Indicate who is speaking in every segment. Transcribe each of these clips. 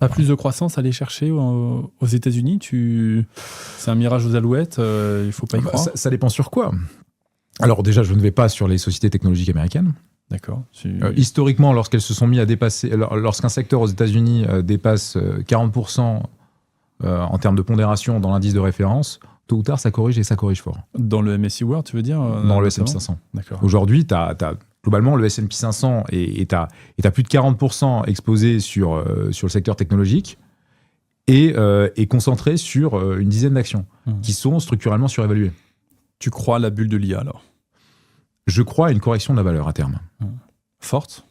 Speaker 1: Pas plus de croissance à aller chercher aux États-Unis C'est un mirage aux alouettes, il ne faut pas y croire.
Speaker 2: Ça dépend sur quoi. Alors déjà, je ne vais pas sur les sociétés technologiques américaines.
Speaker 1: D'accord.
Speaker 2: Historiquement, lorsqu'elles se sont mis à dépasser, lorsqu'un secteur aux États-Unis dépasse 40% en termes de pondération dans l'indice de référence, tôt ou tard, ça corrige et ça corrige fort.
Speaker 1: Dans le MSCI World, tu veux dire
Speaker 2: Dans le S&P 500.
Speaker 1: D'accord.
Speaker 2: Aujourd'hui, globalement, le S&P 500 est à plus de 40% exposé sur le secteur technologique et est concentré sur une dizaine d'actions qui sont structurellement surévaluées.
Speaker 1: Tu crois à la bulle de l'IA, alors?
Speaker 2: Je crois à une correction de la valeur à terme.
Speaker 1: Forte?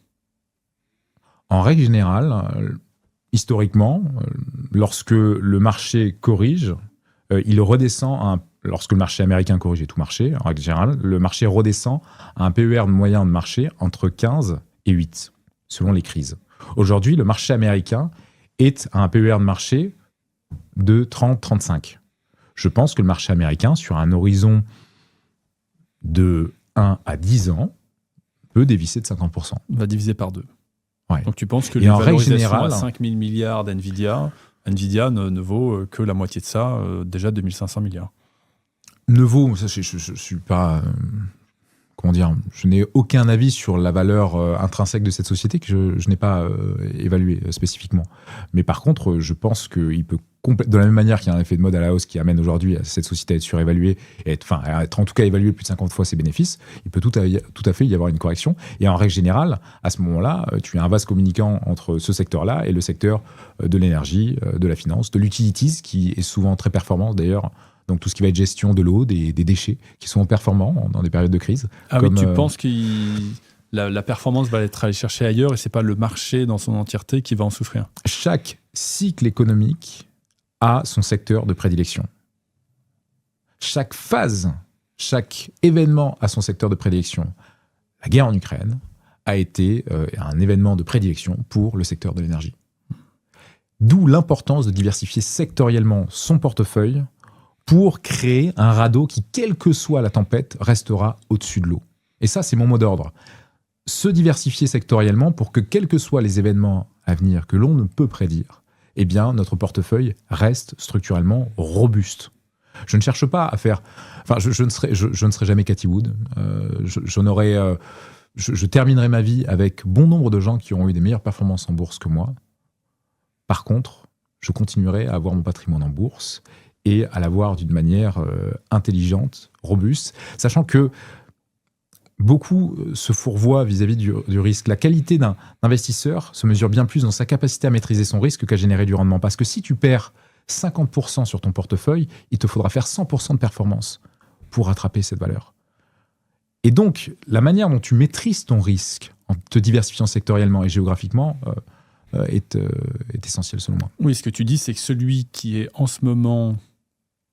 Speaker 2: En règle générale, historiquement, lorsque le marché corrige, il redescend lorsque le marché américain corrige et tout marché, en règle générale, le marché redescend à un PER moyen de marché entre 15 et 8, selon les crises. Aujourd'hui, le marché américain est à un PER de marché de 30-35. Je pense que le marché américain, sur un horizon de 1 à 10 ans, peut dévisser de 50%.
Speaker 1: Va diviser par 2.
Speaker 2: Ouais.
Speaker 1: Donc tu penses que les valorisations à 5 000 milliards d'NVIDIA ne vaut que la moitié de ça, déjà 2500 milliards.
Speaker 2: Ne vaut, ça, je suis pas... comment dire, je n'ai aucun avis sur la valeur intrinsèque de cette société que je n'ai pas évaluée spécifiquement. Mais par contre, je pense qu'il peut, de la même manière qu'il y a un effet de mode à la hausse qui amène aujourd'hui à cette société à être surévaluée, à être en tout cas évaluée plus de 50 fois ses bénéfices, il peut tout à fait y avoir une correction. Et en règle générale, à ce moment-là, tu as un vase communicant entre ce secteur-là et le secteur de l'énergie, de la finance, de l'utilities, qui est souvent très performant d'ailleurs. Donc tout ce qui va être gestion de l'eau, des déchets, qui sont performants dans des périodes de crise.
Speaker 1: Oui, tu penses que la performance va être allée chercher ailleurs et c'est pas le marché dans son entièreté qui va en souffrir?
Speaker 2: Chaque cycle économique a son secteur de prédilection. Chaque phase, chaque événement a son secteur de prédilection. La guerre en Ukraine a été un événement de prédilection pour le secteur de l'énergie. D'où l'importance de diversifier sectoriellement son portefeuille pour créer un radeau qui, quelle que soit la tempête, restera au-dessus de l'eau. Et ça, c'est mon mot d'ordre. Se diversifier sectoriellement pour que, quels que soient les événements à venir que l'on ne peut prédire, eh bien, notre portefeuille reste structurellement robuste. Je ne cherche pas à faire... Enfin, je ne serai jamais Cathie Wood. Je terminerai ma vie avec bon nombre de gens qui auront eu des meilleures performances en bourse que moi. Par contre, je continuerai à avoir mon patrimoine en bourse et à l'avoir d'une manière intelligente, robuste, sachant que beaucoup se fourvoient vis-à-vis du risque. La qualité d'un investisseur se mesure bien plus dans sa capacité à maîtriser son risque qu'à générer du rendement. Parce que si tu perds 50% sur ton portefeuille, il te faudra faire 100% de performance pour rattraper cette valeur. Et donc, la manière dont tu maîtrises ton risque en te diversifiant sectoriellement et géographiquement est essentielle selon moi.
Speaker 1: Oui, ce que tu dis, c'est que celui qui est en ce moment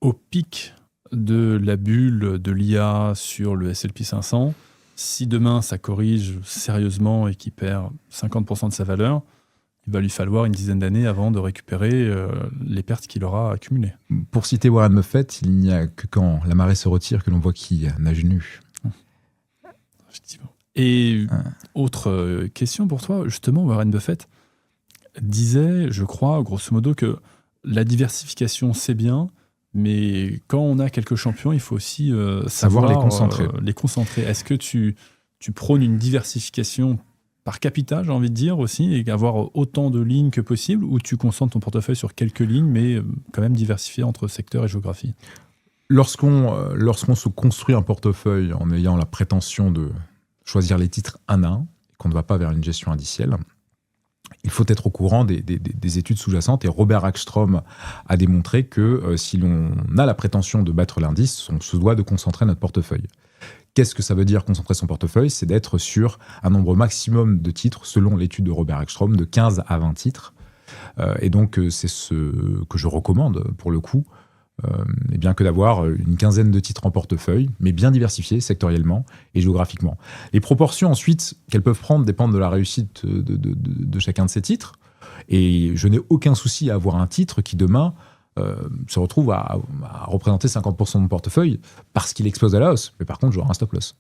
Speaker 1: au pic de la bulle de l'IA sur le S&P 500, si demain ça corrige sérieusement et qu'il perd 50% de sa valeur, il va lui falloir une dizaine d'années avant de récupérer les pertes qu'il aura accumulées.
Speaker 2: Pour citer Warren Buffett, il n'y a que quand la marée se retire que l'on voit qui nage nu.
Speaker 1: Effectivement. Et autre question pour toi, justement, Warren Buffett disait, je crois, grosso modo, que la diversification, c'est bien, mais quand on a quelques champions, il faut aussi savoir les concentrer. Est-ce que tu prônes une diversification par capital, j'ai envie de dire aussi, et avoir autant de lignes que possible, ou tu concentres ton portefeuille sur quelques lignes, mais quand même diversifié entre secteurs et géographie?
Speaker 2: Lorsqu'on se construit un portefeuille en ayant la prétention de choisir les titres un à un, qu'on ne va pas vers une gestion indicielle, il faut être au courant des études sous-jacentes. Et Robert Hagstrom a démontré que si l'on a la prétention de battre l'indice, on se doit de concentrer notre portefeuille. Qu'est-ce que ça veut dire concentrer son portefeuille? C'est d'être sur un nombre maximum de titres, selon l'étude de Robert Hagstrom, de 15 à 20 titres. Et donc, c'est ce que je recommande, pour le coup, et bien que d'avoir une quinzaine de titres en portefeuille, mais bien diversifiés sectoriellement et géographiquement. Les proportions ensuite qu'elles peuvent prendre dépendent de la réussite de chacun de ces titres. Et je n'ai aucun souci à avoir un titre qui demain se retrouve à représenter 50% de mon portefeuille parce qu'il explose à la hausse. Mais par contre, j'aurai un stop loss.